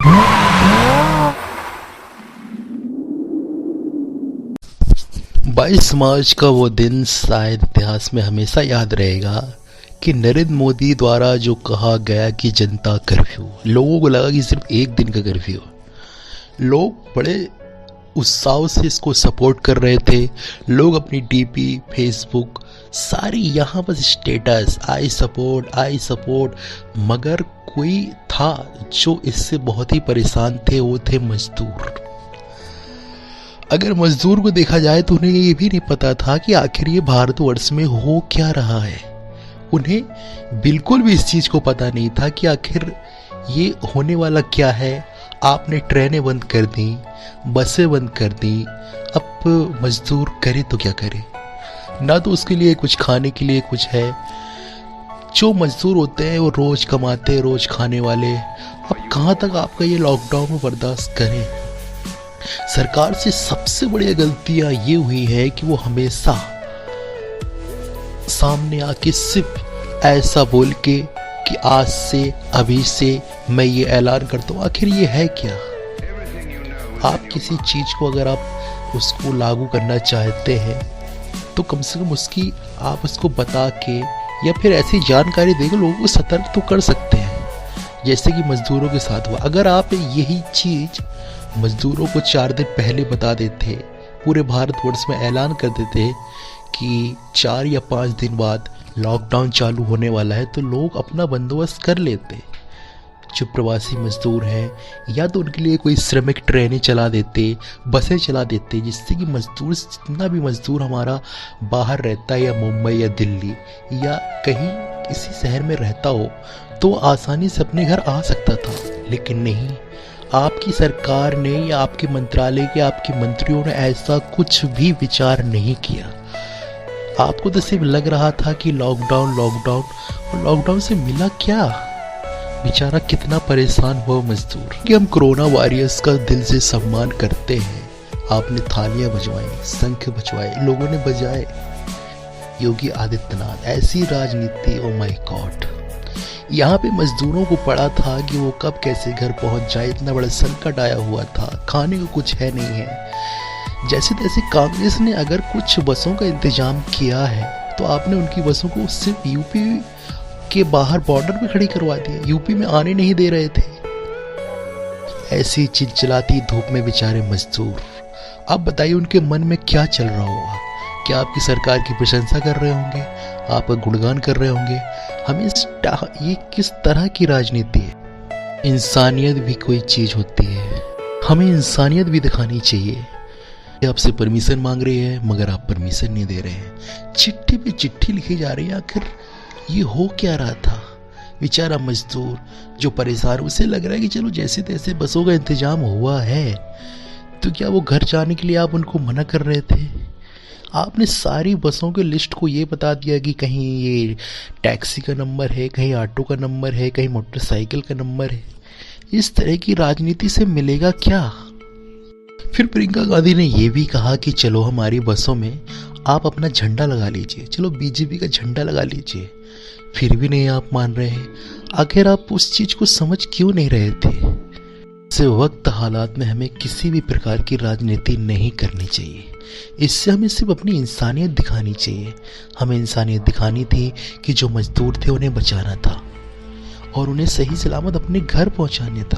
22 मार्च का वो दिन शायद इतिहास में हमेशा याद रहेगा कि नरेंद्र मोदी द्वारा जो कहा गया कि जनता कर्फ्यू, लोगों को लगा कि सिर्फ एक दिन का कर्फ्यू। लोग बड़े उत्साह से इसको सपोर्ट कर रहे थे। लोग अपनी डीपी, फेसबुक, सारी यहाँ पर स्टेटस आई सपोर्ट, मगर कोई था जो इससे बहुत ही परेशान थे, वो थे मजदूर। अगर मजदूर को देखा जाए तो उन्हें ये भी नहीं पता था कि आखिर ये भारतवर्ष में हो क्या रहा है। उन्हें बिल्कुल भी इस चीज को पता नहीं था कि आखिर ये होने वाला क्या है। आपने ट्रेनें बंद कर दी, बसें बंद कर दी, अब मजदूर करे तो क्या करे, ना तो उसके लिए कुछ खाने के लिए कुछ है। जो मजदूर होते हैं वो रोज कमाते, रोज खाने वाले, अब कहाँ तक आपका ये लॉकडाउन में बर्दाश्त करें। सरकार से सबसे बड़ी गलतियां ये हुई है कि वो हमेशा सामने आके सिर्फ ऐसा बोल के कि आज से, अभी से मैं ये ऐलान करता हूँ। आखिर ये है क्या? आप किसी चीज को अगर आप उसको लागू करना चाहते हैं तो कम से कम उसकी आप उसको बता के या फिर ऐसी जानकारी देकर लोगों को सतर्क तो कर सकते हैं, जैसे कि मजदूरों के साथ हुआ। अगर आप यही चीज मजदूरों को 4 दिन पहले बता देते, पूरे भारतवर्ष में ऐलान कर देते कि 4 या 5 दिन बाद लॉकडाउन चालू होने वाला है, तो लोग अपना बंदोबस्त कर लेते। जो प्रवासी मजदूर हैं, या तो उनके लिए कोई श्रमिक ट्रेनें चला देते, बसें चला देते, जिससे कि मजदूर, जितना भी मजदूर हमारा बाहर रहता है या मुंबई या दिल्ली या कहीं किसी शहर में रहता हो, तो आसानी से अपने घर आ सकता था। लेकिन नहीं, आपकी सरकार ने या आपके मंत्रालय के आपके मंत्रियों ने ऐसा कुछ भी विचार नहीं किया। आपको तो सिर्फ लग रहा था कि लॉकडाउन, और लॉकडाउन से मिला क्या? बेचारा कितना परेशान हुआ मजदूर। कि हम कोरोना वॉरियर्स का दिल से सम्मान करते हैं। आपने थालियां बजवाई, शंख बजवाए, लोगों ने बजाए। योगी आदित्यनाथ, ऐसी राजनीति, ओ माय गॉड। यहाँ पे मजदूरों को पड़ा था कि वो कब कैसे घर पहुंच जाए। इतना बड़ा संकट आया हुआ था, खाने को कुछ है नहीं है। जैसे तैसे कांग्रेस ने अगर कुछ बसों का इंतजाम किया है तो आपने उनकी बसों को सिर्फ यूपी के बाहर बॉर्डर पे खड़ी करवा दिया, यूपी में आने नहीं दे रहे थे। ऐसी चिलचिलाती धूप में बेचारे मजदूर। अब बताइए उनके मन में क्या चल रहा होगा? क्या आपकी सरकार की प्रशंसा कर रहे होंगे, आपका गुणगान कर रहे होंगे? हमें ये किस तरह की राजनीति है? इंसानियत भी कोई चीज होती है, हमें इंसानियत भी दिखानी चाहिए। आपसे परमिशन मांग रही है मगर आप परमिशन नहीं दे रहे हैं, चिट्ठी पे चिट्ठी लिखी जा रही है। आखिर ये हो क्या रहा था? बेचारा मजदूर जो परेशान, उसे लग रहा है कि चलो जैसे तैसे बसों का इंतजाम हुआ है, तो क्या वो घर जाने के लिए आप उनको मना कर रहे थे? आपने सारी बसों के लिस्ट को ये बता दिया कि कहीं ये टैक्सी का नंबर है, कहीं ऑटो का नंबर है, कहीं मोटरसाइकिल का नंबर है। इस तरह की राजनीति से मिलेगा क्या? फिर प्रियंका गांधी ने यह भी कहा कि चलो हमारी बसों में आप अपना झंडा लगा लीजिए, चलो बीजेपी का झंडा लगा लीजिए। फिर भी नहीं आप मान रहे हैं। आखिर आप उस चीज को समझ क्यों नहीं रहे थे? इस वक्त हालात में हमें किसी भी प्रकार की राजनीति नहीं करनी चाहिए। इससे हमें सिर्फ अपनी इंसानियत दिखानी चाहिए। हमें इंसानियत दिखानी थी कि जो मजदूर थे उन्हें बचाना था और उन्हें सही सलामत अपने घर पहुंचाने था।